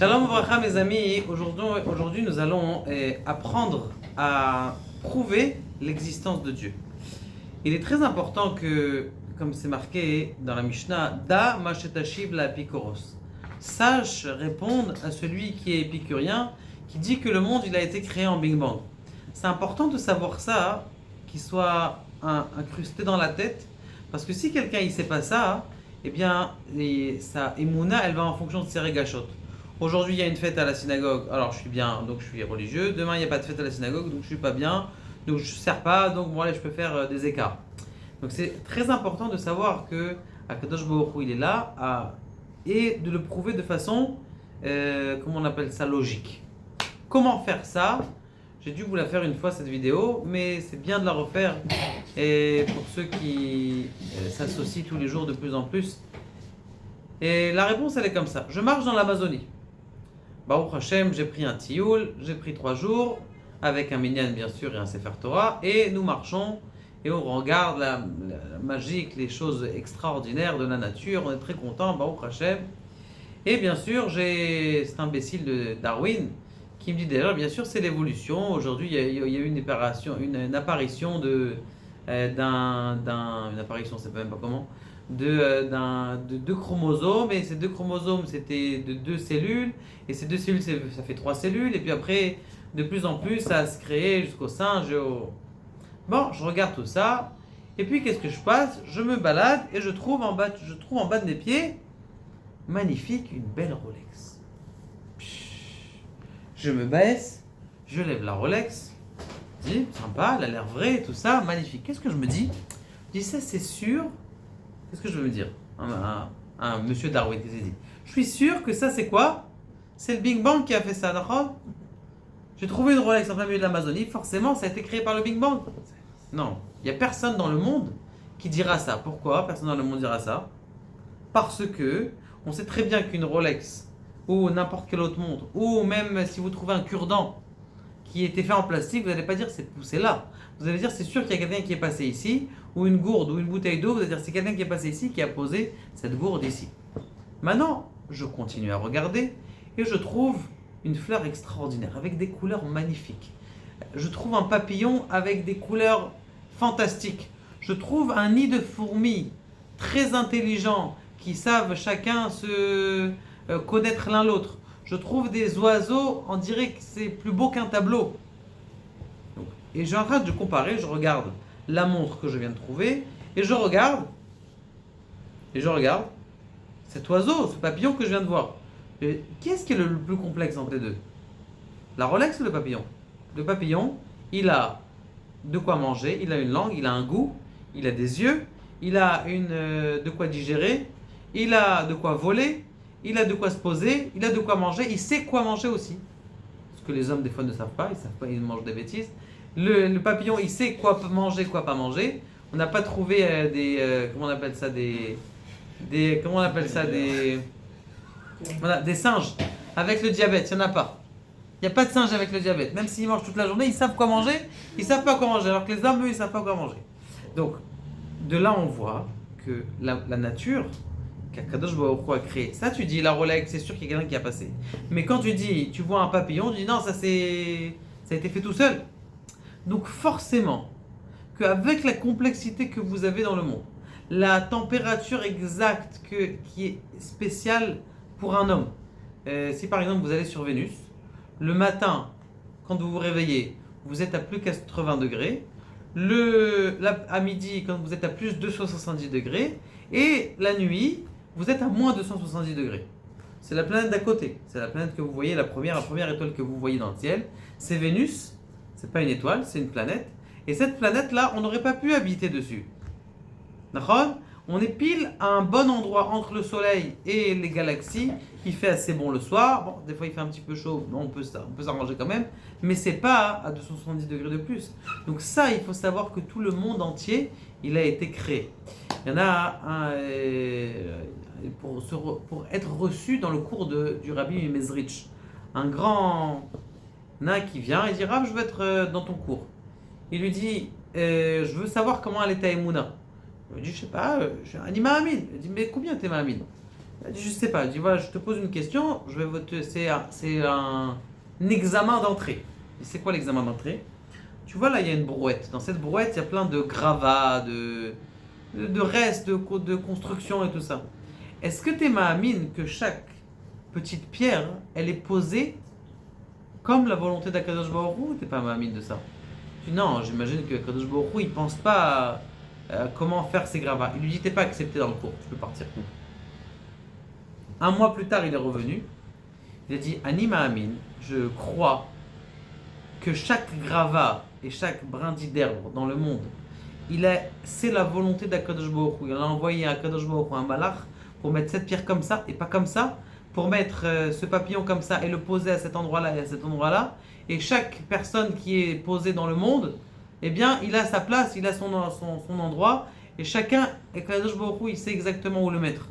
Shalom Vracha mes amis, aujourd'hui nous allons apprendre à prouver l'existence de Dieu. Il est très important que, comme c'est marqué dans la Mishnah, Da Mashetashiv la Epikoros. Sache répondre à celui qui est épicurien, qui dit que le monde il a été créé en Big Bang. C'est important de savoir ça, qu'il soit incrusté dans la tête, parce que si quelqu'un ne sait pas ça, eh bien sa émouna elle va en fonction de ses régachot. Aujourd'hui, il y a une fête à la synagogue, alors je suis bien, donc je suis religieux. Demain, il n'y a pas de fête à la synagogue, donc je suis pas bien, donc je ne sers pas, donc bon, allez, je peux faire des écarts. Donc c'est très important de savoir que Akadosh Baruch Hu, il est là et de le prouver de façon, comment on appelle ça, logique. Comment faire ça? J'ai dû vous la faire une fois cette vidéo, mais c'est bien de la refaire. Et pour ceux qui s'associent tous les jours de plus en plus. Et la réponse, elle est comme ça. Je marche dans l'Amazonie. Baruch Hashem, j'ai pris un tioul, j'ai pris 3 jours, avec un minyan bien sûr et un sefer Torah, et nous marchons et on regarde la magique, les choses extraordinaires de la nature, on est très content, Baruch Hashem. Et bien sûr, j'ai cet imbécile de Darwin qui me dit d'ailleurs, bien sûr, c'est l'évolution. Aujourd'hui, il y a eu une apparition une apparition, c'est même pas comment, de 2 chromosomes, et ces 2 chromosomes c'était de 2 cellules, et ces 2 cellules ça fait 3 cellules, et puis après de plus en plus ça se crée jusqu'au singe. Bon, je regarde tout ça, et puis qu'est-ce que je passe? Je me balade et je trouve en bas de mes pieds, magnifique, une belle Rolex. Je me baisse, je lève la Rolex, je dis sympa, elle a l'air vraie, tout ça, magnifique. Qu'est-ce que je me dis? Je dis ça c'est sûr. Qu'est-ce que je veux me dire? Un monsieur Darwin qui s'est dit. Je suis sûr que ça c'est quoi? C'est le Big Bang qui a fait ça, d'accord? J'ai trouvé une Rolex en plein milieu de l'Amazonie, forcément ça a été créé par le Big Bang. Non, il n'y a personne dans le monde qui dira ça. Pourquoi personne dans le monde dira ça? Parce que on sait très bien qu'une Rolex ou n'importe quelle autre montre, ou même si vous trouvez un cure-dent qui était fait en plastique, vous n'allez pas dire c'est poussé là. Vous allez dire c'est sûr qu'il y a quelqu'un qui est passé ici, ou une gourde ou une bouteille d'eau, vous allez dire c'est quelqu'un qui est passé ici qui a posé cette gourde ici. Maintenant, je continue à regarder et je trouve une fleur extraordinaire avec des couleurs magnifiques. Je trouve un papillon avec des couleurs fantastiques. Je trouve un nid de fourmis très intelligents qui savent chacun se connaître l'un l'autre. Je trouve des oiseaux, on dirait que c'est plus beau qu'un tableau. Et je suis en train de comparer, je regarde la montre que je viens de trouver, et je regarde cet oiseau, ce papillon que je viens de voir. Et qu'est-ce qui est le plus complexe entre les deux? La Rolex ou le papillon? Le papillon, il a de quoi manger, il a une langue, il a un goût, il a des yeux, il a de quoi digérer, il a de quoi voler, il a de quoi se poser, il a de quoi manger, il sait quoi manger aussi. Ce que les hommes des fois ne savent pas, ils mangent des bêtises. Le papillon, il sait quoi manger, quoi pas manger. On n'a pas trouvé comment on appelle ça, voilà, des singes avec le diabète, il n'y en a pas. Il n'y a pas de singes avec le diabète. Même s'ils mangent toute la journée, ils savent quoi manger, ils ne savent pas quoi manger. Alors que les hommes, eux, ils ne savent pas quoi manger. Donc, de là, on voit que la nature, qu'Akadosh Baruch Hu a créé, ça tu dis, la Rolex, c'est sûr qu'il y a quelqu'un qui a passé. Mais quand tu vois un papillon, tu dis non, ça a été fait tout seul. Donc forcément, qu'avec la complexité que vous avez dans le monde, la température exacte qui est spéciale pour un homme, si par exemple vous allez sur Vénus, le matin, quand vous vous réveillez, vous êtes à plus 80 degrés, à midi, quand vous êtes à plus 270 degrés, et la nuit, vous êtes à moins 270 degrés. C'est la planète d'à côté, c'est la planète que vous voyez, la première étoile que vous voyez dans le ciel, c'est Vénus. C'est pas une étoile, c'est une planète. Et cette planète-là, on n'aurait pas pu habiter dessus. D'accord? On est pile à un bon endroit entre le Soleil et les galaxies. Il fait assez bon le soir. Bon, des fois il fait un petit peu chaud, mais on peut s'arranger quand même. Mais c'est pas à 270 degrés de plus. Donc ça, il faut savoir que tout le monde entier, il a été créé. Il y en a un pour être reçu dans le cours du Rabbi Mezrich. Un grand... Il y en a un qui vient et dit Rav, je veux être dans ton cours. Il lui dit je veux savoir comment elle est ta Emouna. Il lui dit je sais pas, je suis un Imam Amin. Il dit mais combien t'es Amin? Elle dit, je sais pas. Elle dit, voilà, je te pose une question, c'est un examen d'entrée. Et c'est quoi l'examen d'entrée? Tu vois, là, il y a une brouette. Dans cette brouette, il y a plein de gravats, de restes, de construction et tout ça. Est-ce que tu es ma'amine que chaque petite pierre, elle est posée comme la volonté d'Akadosh Baruch Hu, ou t'es pas ma'amine de ça? Tu dis, non, j'imagine que Akadosh Baruch Hu, il pense pas à comment faire ses gravats. Il lui dit, t'es pas accepté dans le cours, tu peux partir. Un mois plus tard, il est revenu. Il a dit, Ani ma'amine, je crois que chaque gravat et chaque brindille d'herbe dans le monde, c'est la volonté d'Akadosh Baruch Hu. Il a envoyé à Akadosh Baruch Hu un malach pour mettre cette pierre comme ça et pas comme ça, pour mettre ce papillon comme ça et le poser à cet endroit-là et à cet endroit-là. Et chaque personne qui est posée dans le monde, eh bien, il a sa place, il a son endroit, et chacun, Akadosh Baruch Hu, il sait exactement où le mettre.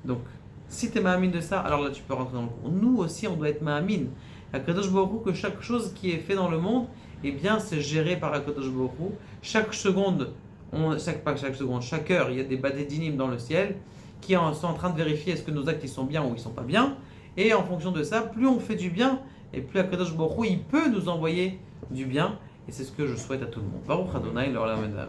Donc, si tu es ma'amine de ça, alors là tu peux rentrer dans le cours. Nous aussi, on doit être ma'amine. Akadosh Baruch Hu, que chaque chose qui est fait dans le monde, eh bien, c'est géré par Akadosh Baruch Hu. Chaque seconde, pas chaque seconde, chaque heure, il y a des badédinim dans le ciel qui sont en train de vérifier est-ce que nos actes ils sont bien ou ils sont pas bien. Et en fonction de ça, plus on fait du bien, et plus Akadosh Baruch Hu, il peut nous envoyer du bien. Et c'est ce que je souhaite à tout le monde. Baruch Adonai, l'Olam Amen.